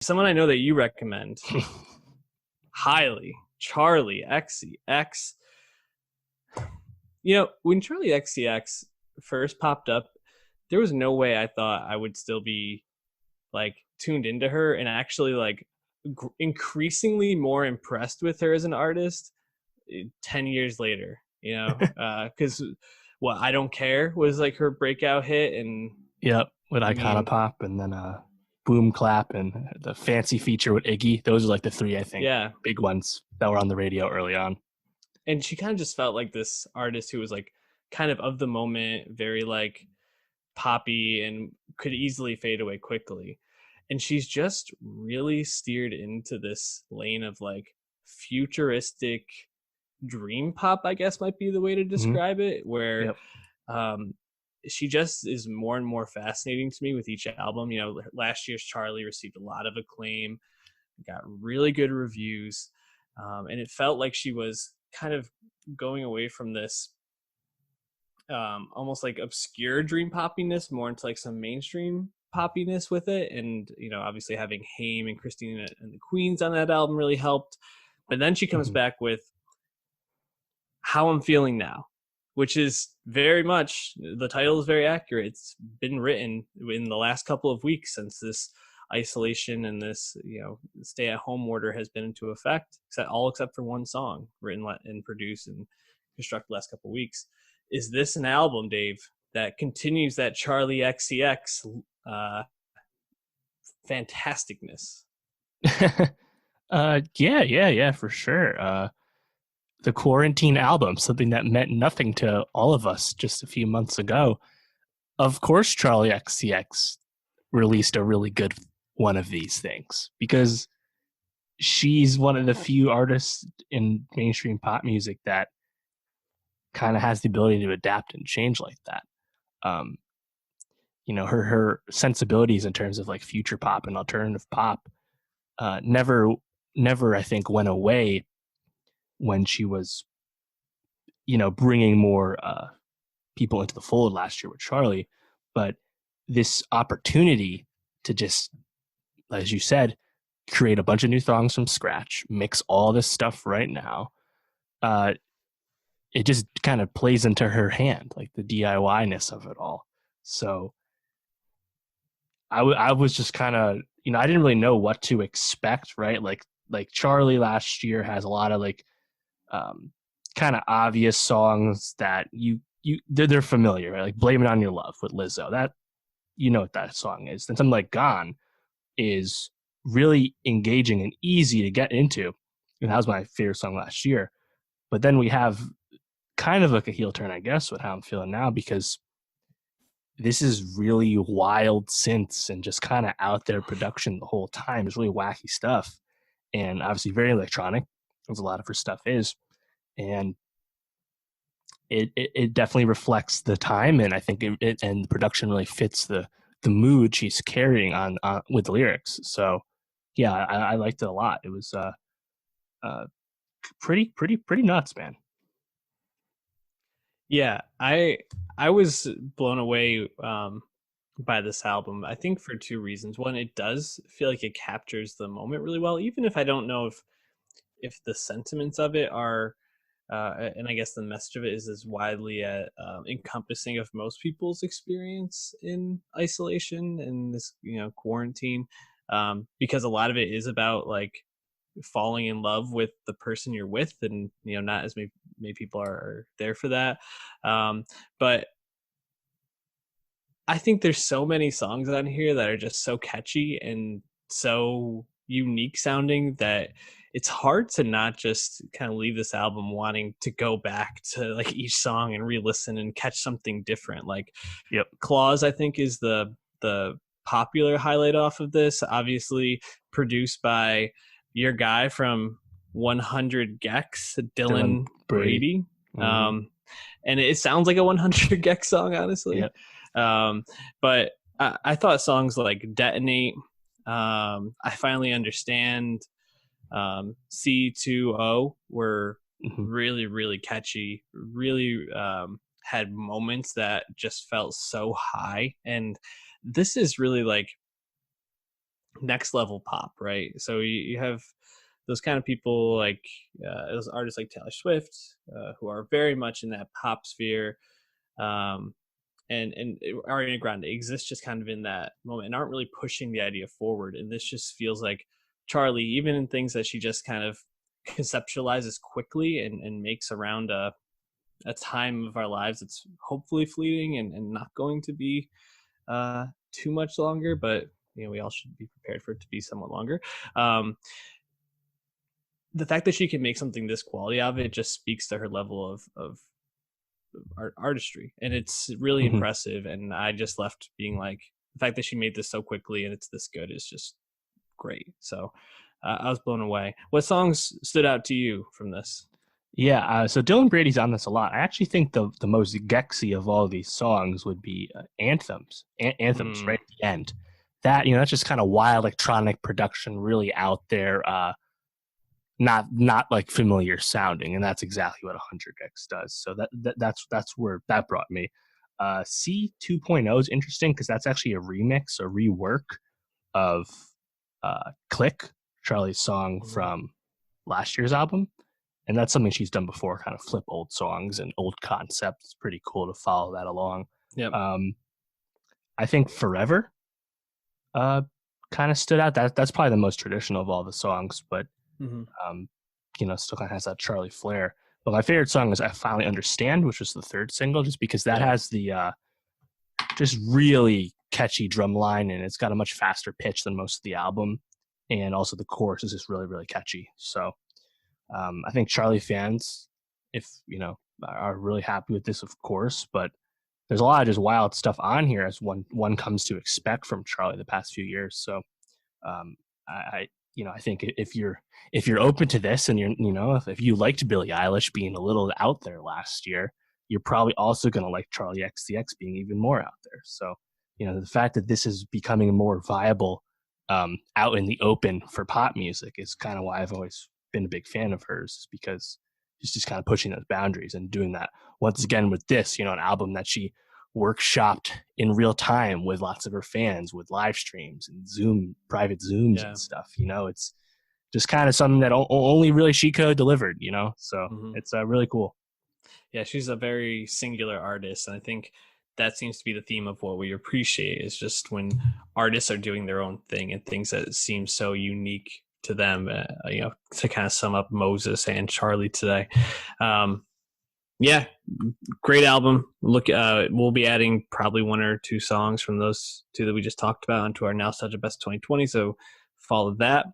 someone I know that you recommend highly, Charli XCX. When Charli XCX first popped up, there was no way I thought I would still be like tuned into her and actually like increasingly more impressed with her as an artist 10 years later, because what I Don't Care was like her breakout hit. And Yep, with I Icona mean, Pop and then Boom Clap and the fancy feature with Iggy. Those are like the three, I think, yeah. big ones that were on the radio early on. And she kind of just felt like this artist who was like kind of the moment, very like poppy and could easily fade away quickly. And she's just really steered into this lane of like futuristic dream pop, I guess might be the way to Mm-hmm. describe it, where Yep. um she just is more and more fascinating to me with each album. Last year's Charli received a lot of acclaim, got really good reviews, and it felt like she was kind of going away from this almost like obscure dream poppiness more into like some mainstream poppiness with it. And obviously having Haim and Christina and the Queens on that album really helped. But then she comes Mm-hmm. back with How I'm Feeling Now, which is very much, the title is very accurate. It's been written in the last couple of weeks since this isolation and this stay at home order has been into effect, except for one song written and produced and constructed the last couple of weeks. Is this an album, Dave, that continues that Charli XCX fantasticness? Yeah, for sure. The quarantine album, something that meant nothing to all of us just a few months ago. Of course, Charli XCX released a really good one of these things because she's one of the few artists in mainstream pop music that kind of has the ability to adapt and change like that. Um, her sensibilities in terms of like future pop and alternative pop never I think went away when she was bringing more people into the fold last year with Charli. But this opportunity to just, as you said, create a bunch of new songs from scratch, mix all this stuff right now, uh, it just kind of plays into her hand, like the DIY-ness of it all. So I was just kind of, I didn't really know what to expect, right? Like Charli last year has a lot of like um, kind of obvious songs that they're familiar, right? Like Blame It On Your Love with Lizzo. That you know what that song is. Then something like Gone is really engaging and easy to get into. And that was my favorite song last year. But then we have kind of like a heel turn, I guess, with How I'm Feeling Now, because this is really wild synths and just kind of out there production the whole time. It's really wacky stuff. And obviously very electronic, as a lot of her stuff is. And it definitely reflects the time. And I think it and the production really fits the mood she's carrying on with the lyrics. So yeah, I liked it a lot. It was uh pretty nuts, man. Yeah, I was blown away by this album. I think for two reasons. One, it does feel like it captures the moment really well, even if I don't know if the sentiments of it are, and I guess the message of it is as widely encompassing of most people's experience in isolation and this quarantine, because a lot of it is about like falling in love with the person you're with, and not as many people are there for that. But I think there's so many songs on here that are just so catchy and so unique sounding that it's hard to not just kind of leave this album wanting to go back to like each song and re-listen and catch something different. Like Yep. Claws, I think, is the popular highlight off of this, obviously produced by your guy from 100 gex, Dylan Dylan Brady. Brady. Mm-hmm. um and it sounds like a 100 gex song, honestly. Yep. But I thought songs like Detonate, I Finally Understand, C2O were Mm-hmm. really, really catchy, really had moments that just felt so high. And this is really like next level pop, right? So you have those kind of people like those artists like Taylor Swift, who are very much in that pop sphere, um, and Ariana Grande exists just kind of in that moment and aren't really pushing the idea forward. And this just feels like Charlie, even in things that she just kind of conceptualizes quickly and makes around a time of our lives that's hopefully fleeting and not going to be too much longer, but we all should be prepared for it to be somewhat longer. The fact that she can make something this quality of it just speaks to her level of artistry, and it's really Mhm. impressive. And I just left being like, the fact that she made this so quickly and it's this good is just great. So I was blown away. What songs stood out to you from this? Yeah, so Dylan Brady's on this a lot. I actually think the most Gexy of all these songs would be anthems. Anthems Mm, right at the end. That that's just kind of wild electronic production, really out there. Not like familiar sounding, and that's exactly what 100x does. So that's where that brought me. C 2.0 is interesting because that's actually a remix, a rework of Click, Charlie's song mm, from last year's album. And that's something she's done before, kind of flip old songs and old concepts. It's pretty cool to follow that along. yep. Um, I think Forever uh, kind of stood out. That's probably the most traditional of all the songs, but Hmm. um, still kind of has that Charlie flair. But my favorite song is I Finally Understand, which was the third single, just because that Yeah. has the just really catchy drum line, and it's got a much faster pitch than most of the album. And also the chorus is just really, really catchy. So I think Charlie fans, if are really happy with this, of course, but there's a lot of just wild stuff on here as one comes to expect from Charlie the past few years. So um, I think if you're open to this and if you liked Billie Eilish being a little out there last year, you're probably also going to like Charlie XCX being even more out there. So the fact that this is becoming more viable out in the open for pop music is kind of why I've always been a big fan of hers, is because she's just kind of pushing those boundaries and doing that once again with this, an album that she workshopped in real time with lots of her fans with live streams and private Zooms and Yeah. stuff. It's just kind of something that only really she could have delivered, so Hmm. it's really cool. Yeah, she's a very singular artist, and I think that seems to be the theme of what we appreciate, is just when artists are doing their own thing and things that seem so unique to them. To kind of sum up Moses and Charlie today. Um, yeah, great album. Look, we'll be adding probably one or two songs from those two that we just talked about onto our Nowstalgia Best 2020. So follow that.